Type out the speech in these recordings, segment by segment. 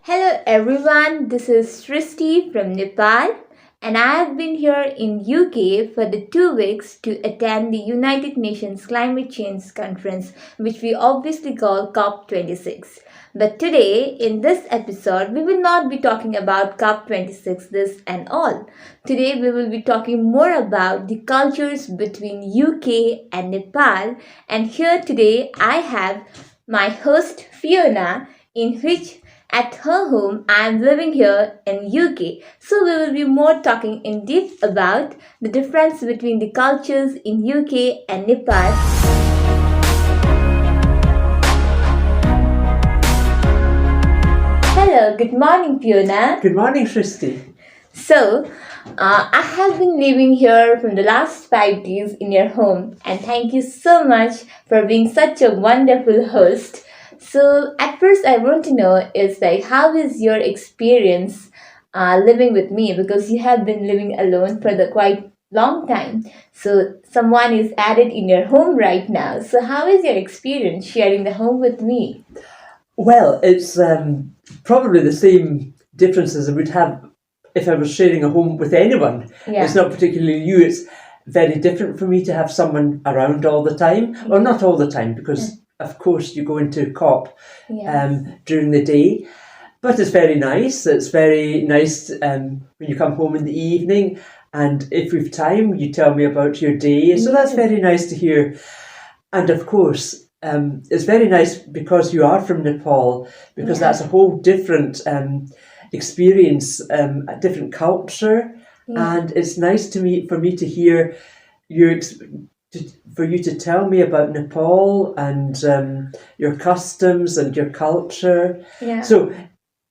Hello everyone, this is Shristi from Nepal and I have been here in UK for the 2 weeks to attend the United Nations Climate Change Conference, which we obviously call COP26. But today in this episode we will not be talking about COP26 this and all. Today we will be talking more about the cultures between UK and Nepal, and here today I have my host Fiona, in which at her home I am living here in UK. So we will be more talking in depth about the difference between the cultures in UK and Nepal. Hello, good morning Fiona. Good morning, Shristi. So, I have been living here from the last 5 days in your home, and thank you so much for being such a wonderful host. So, at first, I want to know is like, how is your experience living with me? Because you have been living alone for the quite long time. So, someone is added in your home right now. So, how is your experience sharing the home with me? Well, it's probably the same differences I would have if I was sharing a home with anyone. Yeah. It's not particularly you. It's very different for me to have someone around all the time. Well, not all the time, because of course you go into COP Yeah. during the day. But it's very nice. It's very nice when you come home in the evening, and if we've time, you tell me about your day. So that's very nice to hear. And of course, it's very nice because you are from Nepal, because Yeah. that's a whole different experience, a different culture, Yeah. and it's nice for me to hear for you to tell me about Nepal and your customs and your culture. Yeah. So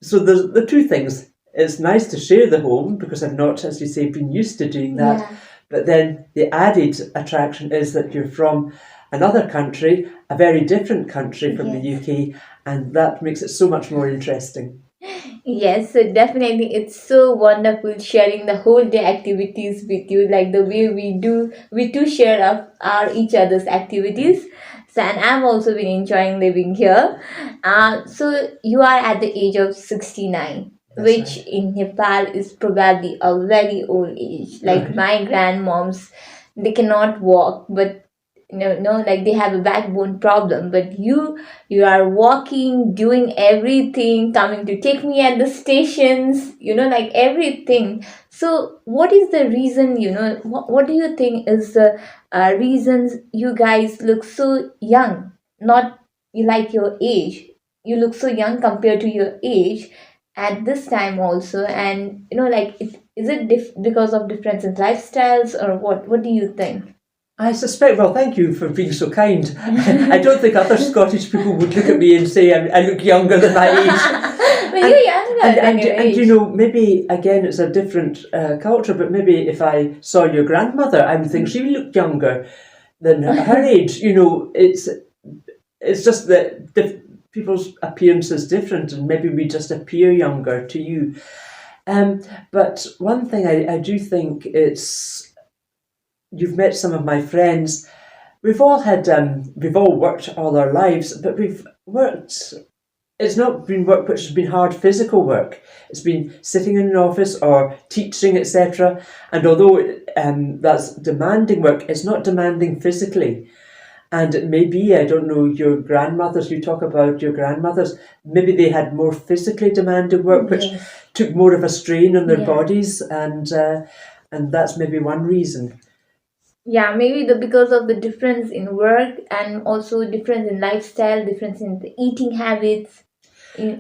there's the two things. It's nice to share the home because I've not, as you say, been used to doing that. Yeah. But then the added attraction is that you're from another country, a very different country from the Yes. UK, and that makes it so much more interesting. Yes, so definitely it's so wonderful sharing the whole day activities with you, like the way we do share our each other's activities. So, and I've also been enjoying living here. So you are at the age of 69, That's which right. in Nepal is probably a very old age. Like Right. my grandmoms, they cannot walk, but no, like they have a backbone problem. But you are walking, doing everything, coming to take me at the stations, like everything. So what is the reason, what do you think is the reasons you guys look so young, not like your age? You look so young compared to your age at this time also. And like is it because of difference in lifestyles, or what do you think? I suspect, well, thank you for being so kind. I don't think other Scottish people would look at me and say I look younger than my age. But you're younger than your And age. maybe again it's a different culture, but maybe if I saw your grandmother, I would think she looked younger than her age. It's just that people's appearance is different, and maybe we just appear younger to you. But one thing I do think you've met some of my friends. We've all worked all our lives, but we've worked. It's not been work which has been hard physical work. It's been sitting in an office or teaching, etc. And although that's demanding work, it's not demanding physically. And it may be, I don't know, your grandmothers, you talk about your grandmothers, maybe they had more physically demanding work, which Yes. took more of a strain on their Yeah. bodies, and that's maybe one reason. Yeah, maybe because of the difference in work, and also difference in lifestyle, difference in the eating habits.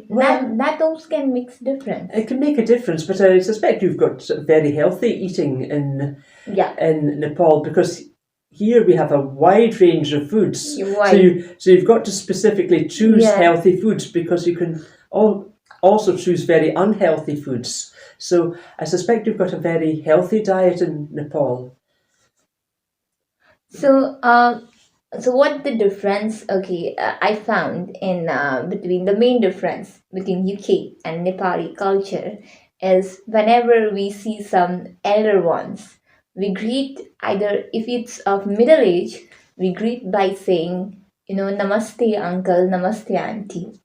Well, That also can make difference. it can make a difference, but I suspect you've got very healthy eating Yeah, in Nepal, because here we have a wide range of foods. you're So right. you've got to specifically choose Yeah. healthy foods, because you can also choose very unhealthy foods. So I suspect you've got a very healthy diet in Nepal. So, so what the difference? Okay, I found in between the main difference between UK and Nepali culture is whenever we see some elder ones, we greet either if it's of middle age, we greet by saying, Namaste uncle, Namaste auntie.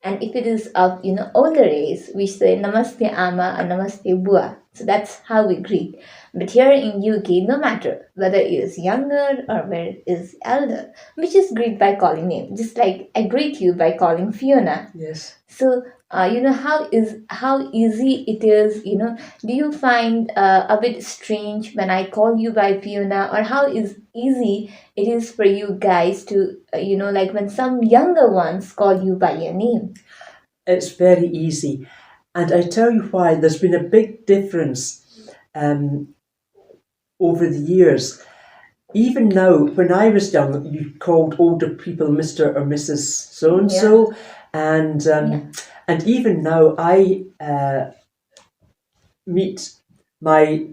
And if it is of older age, we say namaste ama or namaste bua. So that's how we greet. But here in UK, no matter whether it is younger or whether it is elder, we just greet by calling name. Just like I greet you by calling Fiona. Yes. So how easy it is. Do you find a bit strange when I call you by Fiona, or how is easy it is for you guys to like when some younger ones call you by your name? It's very easy. And I tell you why, there's been a big difference over the years. Even now, when I was young, you called older people Mr. or Mrs. So and so, and even now I meet my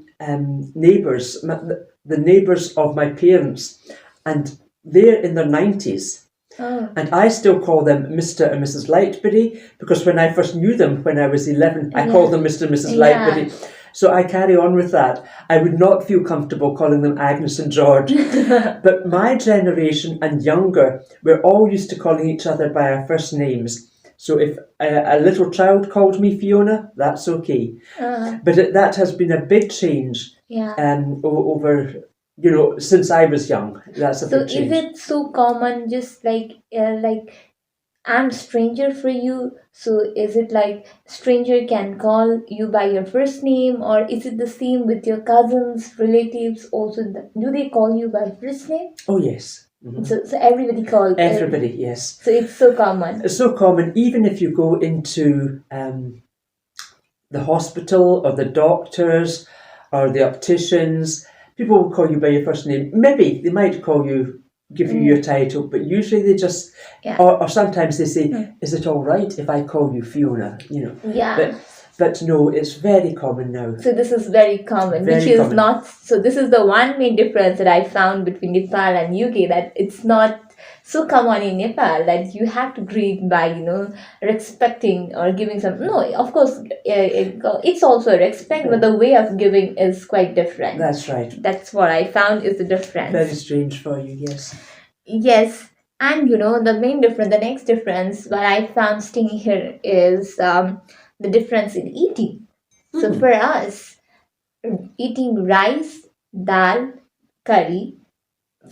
neighbours, the neighbours of my parents, and they're in their 90s. Oh. And I still call them Mr. and Mrs. Lightbody, because when I first knew them when I was 11, I called them Mr. and Mrs. Lightbody. So I carry on with that. I would not feel comfortable calling them Agnes and George. But my generation and younger, we're all used to calling each other by our first names. So if a little child called me Fiona, that's okay. But that has been a big change over, since I was young. That's a big change. So is it so common, just like I'm stranger for you, so is it like stranger can call you by your first name, or is it the same with your cousins, relatives also? Do they call you by first name? Oh, yes. Mm-hmm. So everybody calls. Everybody, yes. So it's so common. It's so common, even if you go into the hospital or the doctors or the opticians, people will call you by your first name. Maybe they might give you your title, but usually they just, or sometimes they say, is it all right if I call you Fiona? Yeah. But no, it's very common now. So this is very common, which is not, so this is the one main difference that I found between Nepal and UK, that it's not so common in Nepal that you have to greet by, respecting or giving some, no, of course, it's also respect, but the way of giving is quite different. That's right. That's what I found is the difference. Very strange for you, yes. Yes. And, the next difference, what I found staying here is the difference in eating. So for us, eating rice, dal, curry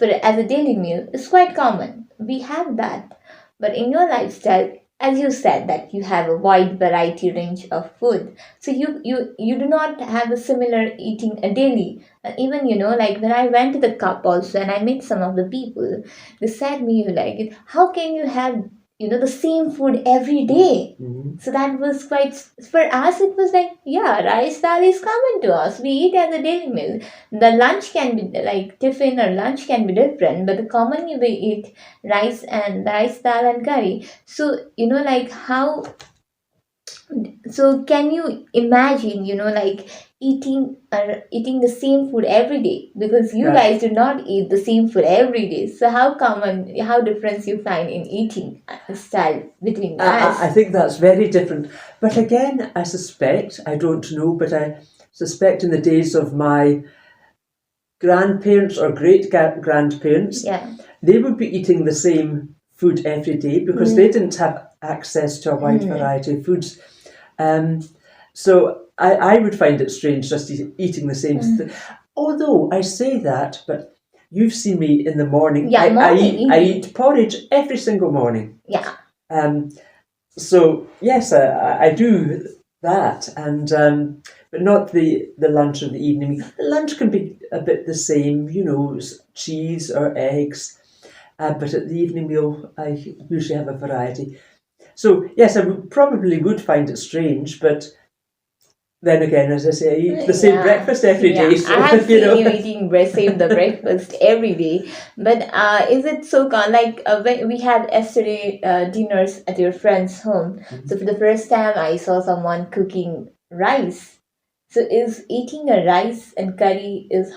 as a daily meal is quite common. We have that. But in your lifestyle, as you said, that you have a wide variety range of food. So you do not have a similar eating a daily. Even, like when I went to the cup also and I met some of the people, they said me, like, how can you have the same food every day? So that was quite, for us it was like, rice dal is common to us, we eat as a daily meal. The lunch can be like tiffin or lunch can be different, but the commonly we eat rice dal and curry. So like how, so can you imagine like eating the same food every day, because you guys do not eat the same food every day. So how difference you find in eating style between us? I think that's very different. But again, I suspect, I don't know, but I suspect in the days of my grandparents or great grandparents, they would be eating the same food every day because they didn't have access to a wide variety of foods. So I would find it strange just eating the same thing. Although I say that, but you've seen me in the morning. I eat porridge every single morning. Yeah. So yes, I do that, and but not the lunch or the evening. The lunch can be a bit the same, cheese or eggs. But at the evening meal, I usually have a variety. So yes, I probably would find it strange, but then again, as I say, I eat the same breakfast every day. So, I have seen you eating the breakfast every day. But is it so like when we had yesterday dinners at your friend's home? So for the first time, I saw someone cooking rice. So is eating a rice and curry is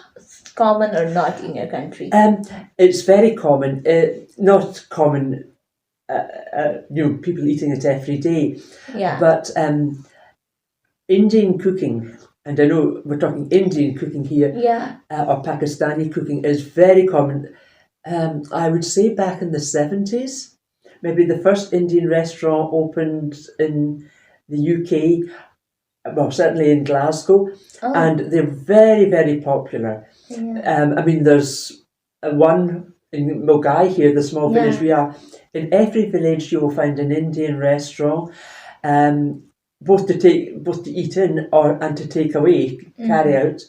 common or not in your country? It's very common. Not common. People eating it every day. Yeah. But Indian cooking, and I know we're talking Indian cooking here, or Pakistani cooking is very common. I would say back in the 70s, maybe the first Indian restaurant opened in the UK, well, certainly in Glasgow, and they're very, very popular. Yeah. I mean, there's one in Mogai here, the small village we are. In every village, you will find an Indian restaurant, both to eat in and to take away, carry out,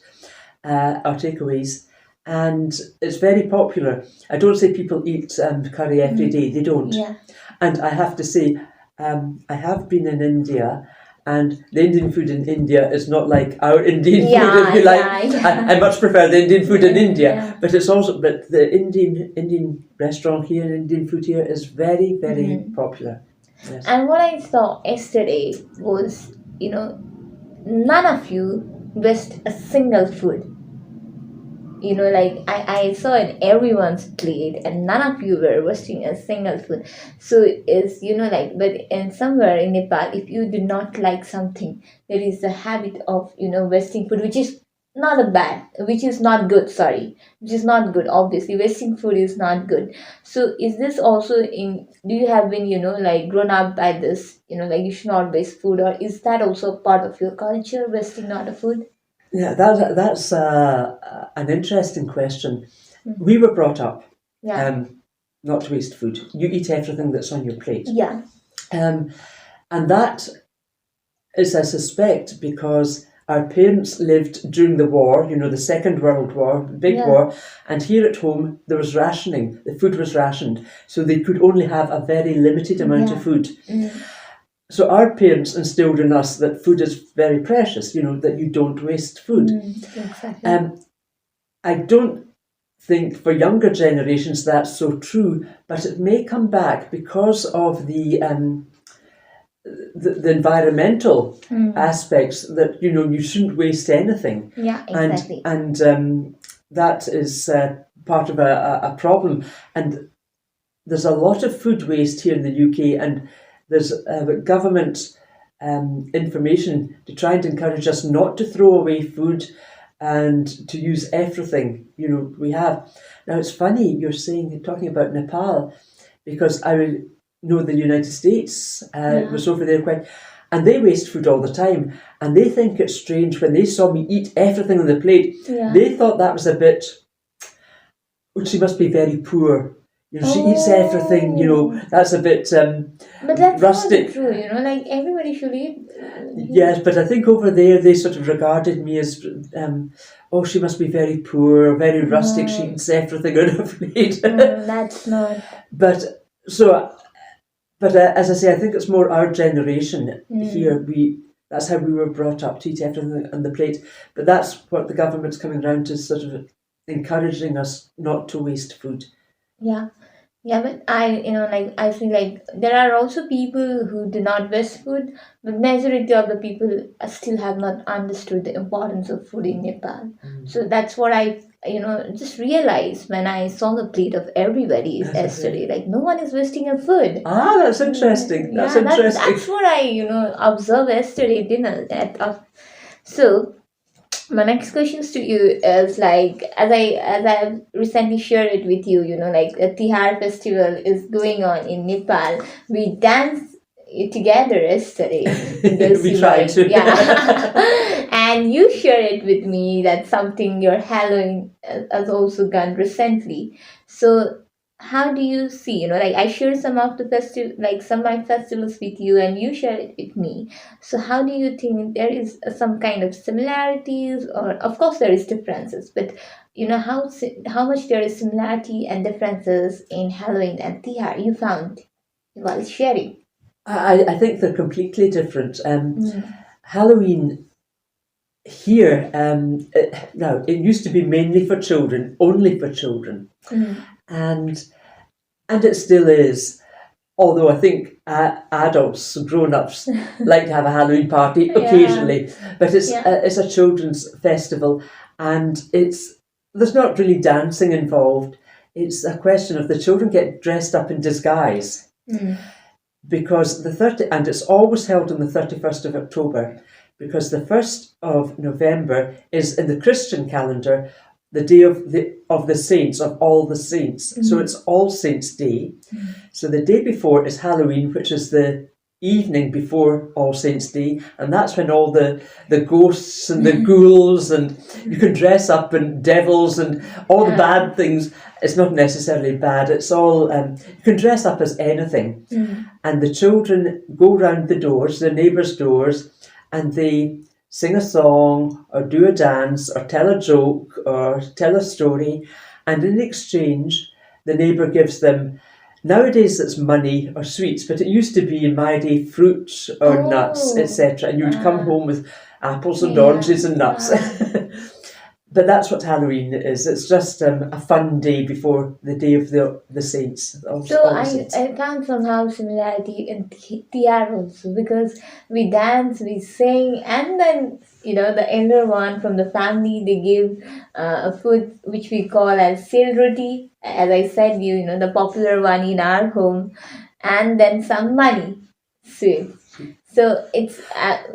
or takeaways. And it's very popular. I don't say people eat curry every day, they don't. Yeah. And I have to say, I have been in India, and the Indian food in India is not like our Indian food, if you like. Yeah. I much prefer the Indian food in India, Yeah. but the Indian restaurant here, Indian food here is very, very popular. Yes. And what I saw yesterday was, none of you waste a single food. Like I saw in everyone's plate, and none of you were wasting a single food. So it's, but in somewhere in Nepal, if you do not like something, there is a habit of, wasting food, which is not a bad, which is not good, sorry, which is not good. Obviously, wasting food is not good. So is this also do you have been, grown up by this, you should not waste food, or is that also part of your culture, wasting not a food? Yeah, that's an interesting question. We were brought up not to waste food. You eat everything that's on your plate. Yeah. And that is, I suspect, because our parents lived during the war, the Second World War, big war, and here at home there was rationing. The food was rationed, so they could only have a very limited amount of food. So our parents instilled in us that food is very precious, that you don't waste food. Exactly. I don't think for younger generations that's so true, but it may come back because of the environmental aspects, that you shouldn't waste anything. Yeah, exactly. And that is part of a problem. And there's a lot of food waste here in the UK, and there's government information to try and encourage us not to throw away food and to use everything we have. Now it's funny you're talking about Nepal, because I know the United States was over there quite, and they waste food all the time, and they think it's strange when they saw me eat everything on the plate. They thought that was a bit, she must be very poor. She eats everything, that's a bit but that's rustic. not true, like everybody should eat. Yes, but I think over there they sort of regarded me as, she must be very poor, very rustic, she eats everything on her plate. That's not. But as I say, I think it's more our generation here. That's how we were brought up, to eat everything on the plate. But that's what the government's coming around to, sort of encouraging us not to waste food. Yeah, but I feel like there are also people who do not waste food, but majority of the people still have not understood the importance of food in Nepal. So that's what I, just realized when I saw the plate of everybody yesterday. Like, no one is wasting a food. That's interesting. That's interesting. That's what I, observed yesterday dinner. So my next questions to you is, like, as I recently shared it with you, like a Tihar festival is going on in Nepal. We danced together yesterday. We tried to. Yeah. And you shared it with me that something your Halloween has also gone recently. So how do you see, like I shared some of the some of my festivals with you, and you shared it with me. So how do you think there is some kind of similarities, or of course there is differences, but how much there is similarity and differences in Halloween and Tihar you found while sharing? I think they're completely different. Halloween here, it used to be mainly for children, only for children. And it still is, although I think adults, grown-ups, like to have a Halloween party occasionally, but it's a children's festival, and there's not really dancing involved. It's a question of the children get dressed up in disguise, because and it's always held on the 31st of October, because the 1st of November is, in the Christian calendar, the day of the saints, of all the saints. So it's All Saints' Day. So the day before is Halloween, which is the evening before All Saints' Day, and that's when all the ghosts and the ghouls, and you can dress up and devils and all the bad things. It's not necessarily bad, it's all you can dress up as anything. And the children go round the doors, the neighbours' doors, and they sing a song or do a dance or tell a joke or tell a story, and in exchange the neighbour gives them, nowadays it's money or sweets, but it used to be in my day fruit or nuts, etc. And you would come home with apples and oranges and nuts. But that's what Halloween is. It's just a fun day before the day of the saints. So I found somehow similarity in TR also, because we dance, we sing, and then the elder one from the family, they give a food which we call as sil roti. As I said, the popular one in our home, and then some money, sweet. So it's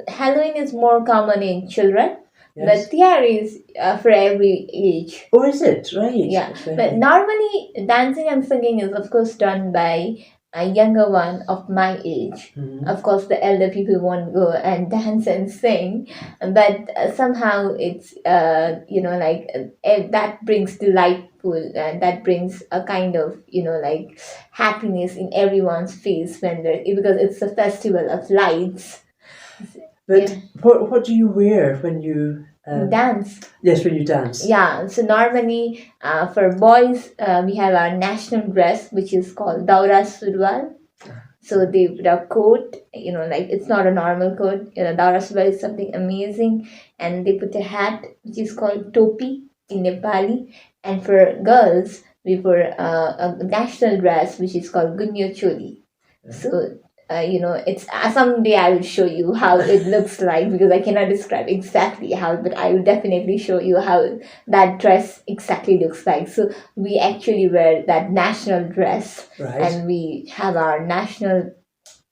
Halloween is more common in children. Yes. But TR is for every age. Oh, is it? Right. Yeah. But normally dancing and singing is of course done by a younger one of my age. Of course the elder people won't go and dance and sing, but somehow it's that brings delightful, and that brings a kind of happiness in everyone's face because it's a festival of lights. But what do you wear when you dance? Yes, when you dance. Yeah, so normally for boys, we have our national dress, which is called daura surwal. So they put a coat, it's not a normal coat. Daura surwal is something amazing, and they put a hat, which is called topi in Nepali. And for girls, we wear a national dress, which is called gunyo choli. So it's someday I will show you how it looks like, because I cannot describe exactly how, but I will definitely show you how that dress exactly looks like. So we actually wear that national dress, right, and we have our national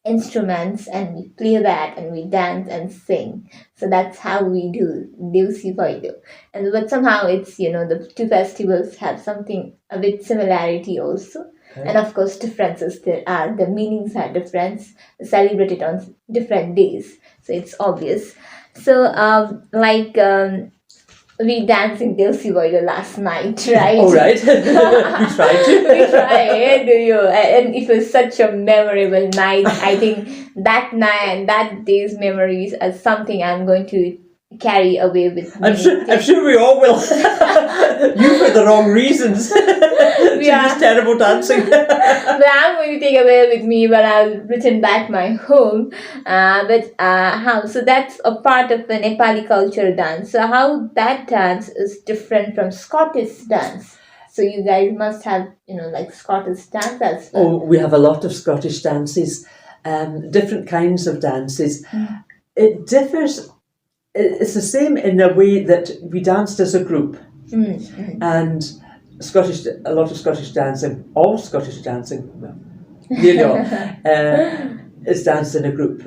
instruments, and we play that, and we dance and sing. So that's how we do Devsi Poido. But somehow it's the two festivals have something a bit similarity also. Okay. And of course differences there are, the meanings are different, celebrated on different days, so it's obvious. So we danced in Devsi Poido last night, right? All right. We tried to. We tried, and it was such a memorable night. I think that night and that day's memories are something I'm going to carry away with me. I'm sure we all will. You for the wrong reasons. Just terrible dancing. But I'm going to take away with me when I'll return back my home. So that's a part of the Nepali culture dance. So how that dance is different from Scottish dance. So you guys must have, Scottish dance as well. Oh, we have a lot of Scottish dances, different kinds of dances. It differs. It's the same in a way that we danced as a group, and a lot of Scottish dancing, all Scottish dancing, well, nearly all, is danced in a group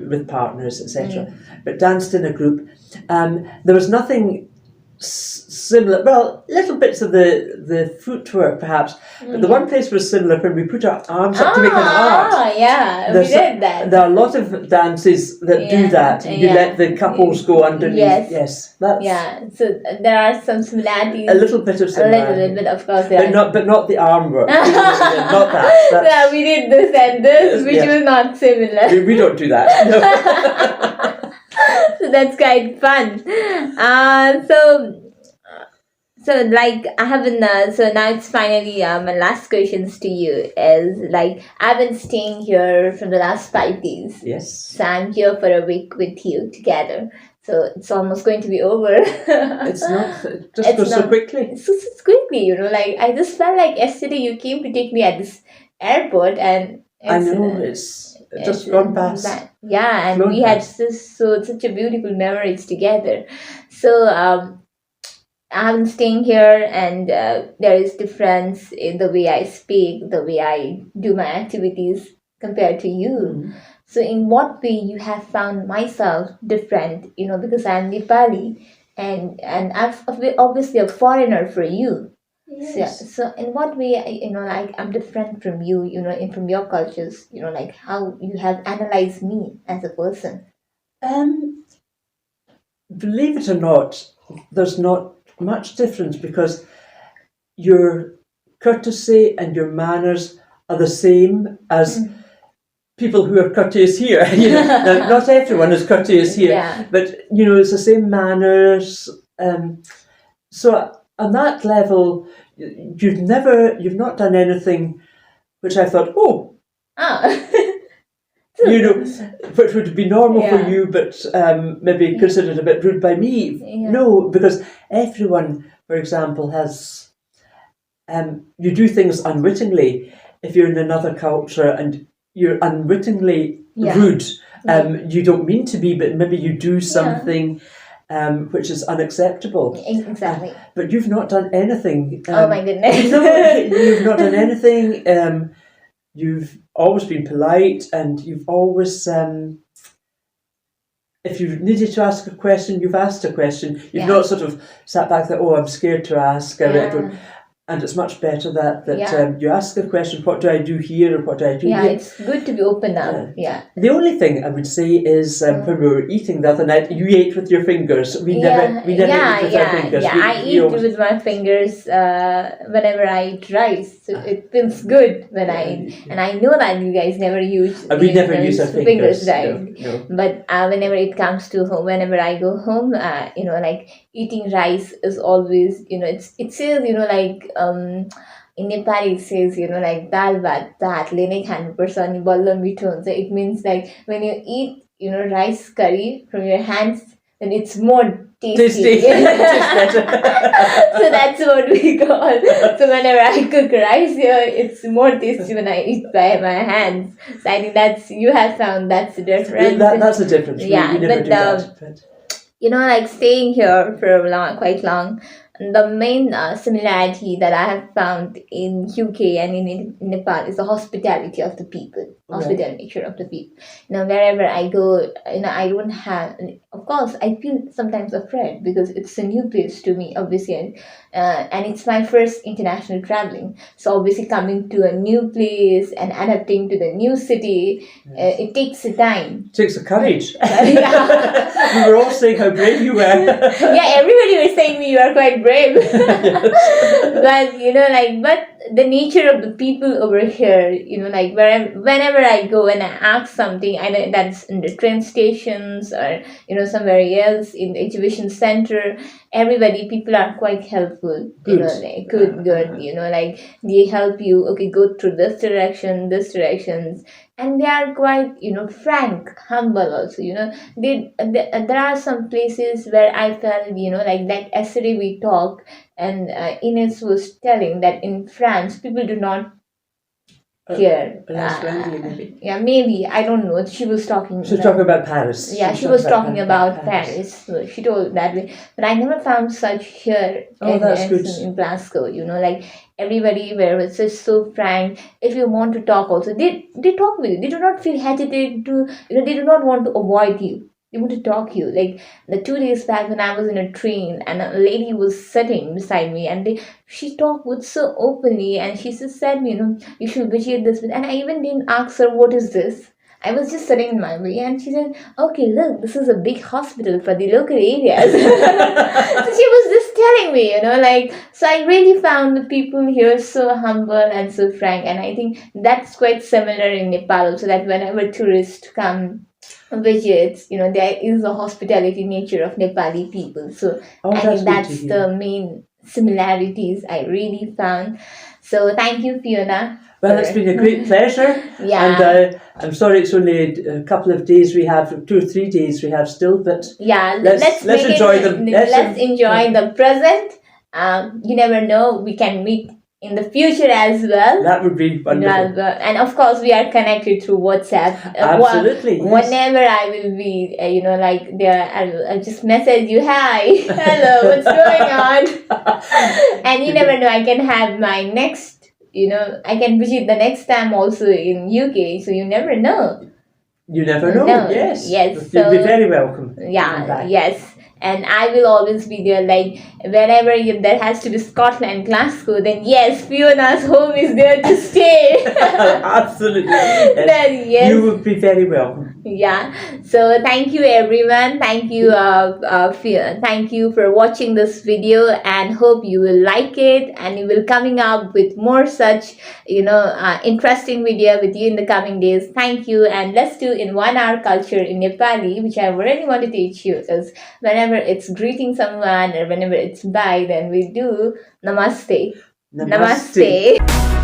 with partners, etc. But danced in a group. There was nothing similar, well, little bits of the footwork perhaps, but the one place was similar when we put our arms up to make an arc. We did that. There are a lot of dances that do that. You let the couples go underneath. Yes, that's so there are some similarities. a little bit of similarity. A little bit, of course. But not the arm work. Not that. Yeah, we did this and this, which was not similar. We don't do that. No. So that's quite fun. So I haven't. So now it's finally my last questions to you is I've been staying here for the last 5 days. Yes. So I'm here for a week with you together. So it's almost going to be over. It's not. It just goes so quickly. It's quickly, I just felt like yesterday you came to take me at this airport, and I know it's just gone past. Yeah, and we had such a beautiful memories together. So I'm staying here, and there is difference in the way I speak, the way I do my activities compared to you. So in what way you have found myself different? Because I'm Nepali, and obviously a foreigner for you. Yes. So in what way, like I'm different from you, in from your cultures, like how you have analyzed me as a person. Um, Believe it or not, there's not much difference because your courtesy and your manners are the same as people who are courteous here. Now, not everyone is courteous here, Yeah. but it's the same manners. So on that level, you've not done anything which I thought, oh, Ah. which would be normal for Yeah. you, but maybe considered a bit rude by me. Yeah. No, because everyone, for example, has you do things unwittingly. If you're in another culture and you're unwittingly rude, you don't mean to be, but maybe you do something which is unacceptable. Exactly. But you've not done anything. Oh my goodness. You've not done anything. You've always been polite, and you've always, if you've needed to ask a question, you've asked a question. You've not sort of sat back that, oh, I'm scared to ask. And it's much better that you ask a question, what do I do here, or what do I do here? It's good to be open up. The only thing I would say is when we were eating the other night, you ate with your fingers. We never eat with our fingers. Yeah, I eat with my fingers whenever I eat rice. So it feels good when I eat. And I know that you guys never use we never use our fingers, right? No. But whenever it comes to home, whenever I go home, like eating rice is always, it says, like in Nepali it says, like dal bhat हातले नै खानुपर्छ अनि बल्ल मिठो हुन्छ. It means like when you eat, rice curry from your hands, then it's more tasty. So that's what we call. So whenever I cook rice here, it's more tasty when I eat by my hands. So I think you have found that's the difference. That's the difference. We never do that. But like staying here for quite long, the main similarity that I have found in UK and in Nepal is the hospitality of the people, hospitality nature of the people. Wherever I go, I don't have. Of course, I feel sometimes afraid because it's a new place to me, obviously, and it's my first international traveling. So obviously, coming to a new place and adapting to the new city, it takes a time. It takes a courage. We were all saying how brave you were. Everybody was saying you are quite brave. But but the nature of the people over here, like whenever I go and I ask something, either that's in the train stations or somewhere else in the exhibition center, people are quite helpful. Good. Good. Like they help you. Okay, go through this directions. And they are quite, frank, humble also, there are some places where I felt, like that yesterday we talked and Ines was telling that in France, people do not care. Less friendly, maybe. Maybe. I don't know. She was talking. She was talking about Paris. Yeah, she was talking about Paris. So she told that way. But I never found such here in Glasgow. Like everybody where it's just so frank. If you want to talk also, they talk with you. They do not feel hesitated to, they do not want to avoid you. They want to talk to you. Like the 2 days back when I was in a train and a lady was sitting beside me and she talked with so openly and she just said me, you should visit this. And I even didn't ask her, what is this? I was just sitting in my way and she said, okay, look, this is a big hospital for the local areas. So she was just telling me, so I really found the people here so humble and so frank. And I think that's quite similar in Nepal, so that whenever tourists come visits, there is a hospitality nature of Nepali people. So I think that's the main similarities I really found. So thank you, Fiona. Well, it's been a great pleasure. And I'm sorry it's only a couple of days we have, 2 or 3 days we have still, but let's enjoy them. Let's enjoy the present. You never know, we can meet in the future as well. That would be wonderful. And of course, we are connected through WhatsApp. Absolutely. Whenever I will be, like there, I'll just message you, hi, hello, what's going on? And you never know, I can have my next, I can visit the next time also in UK. So you never know. You never know. Yes. Yes. You'll be very welcome. Yeah. Yes. and I will always be there. Like whenever there has to be Scotland, Glasgow, then yes, Fiona's home is there to stay. Absolutely. Yes. Then yes. You would be very welcome. Yeah. So thank you everyone. Thank you, thank you for watching this video, and hope you will like it, and you will coming up with more such interesting video with you in the coming days. Thank you, and let's do in 1 hour culture in Nepali, which I already want to teach you, because whenever it's greeting someone or whenever it's bye, then we do namaste. Namaste. Namaste.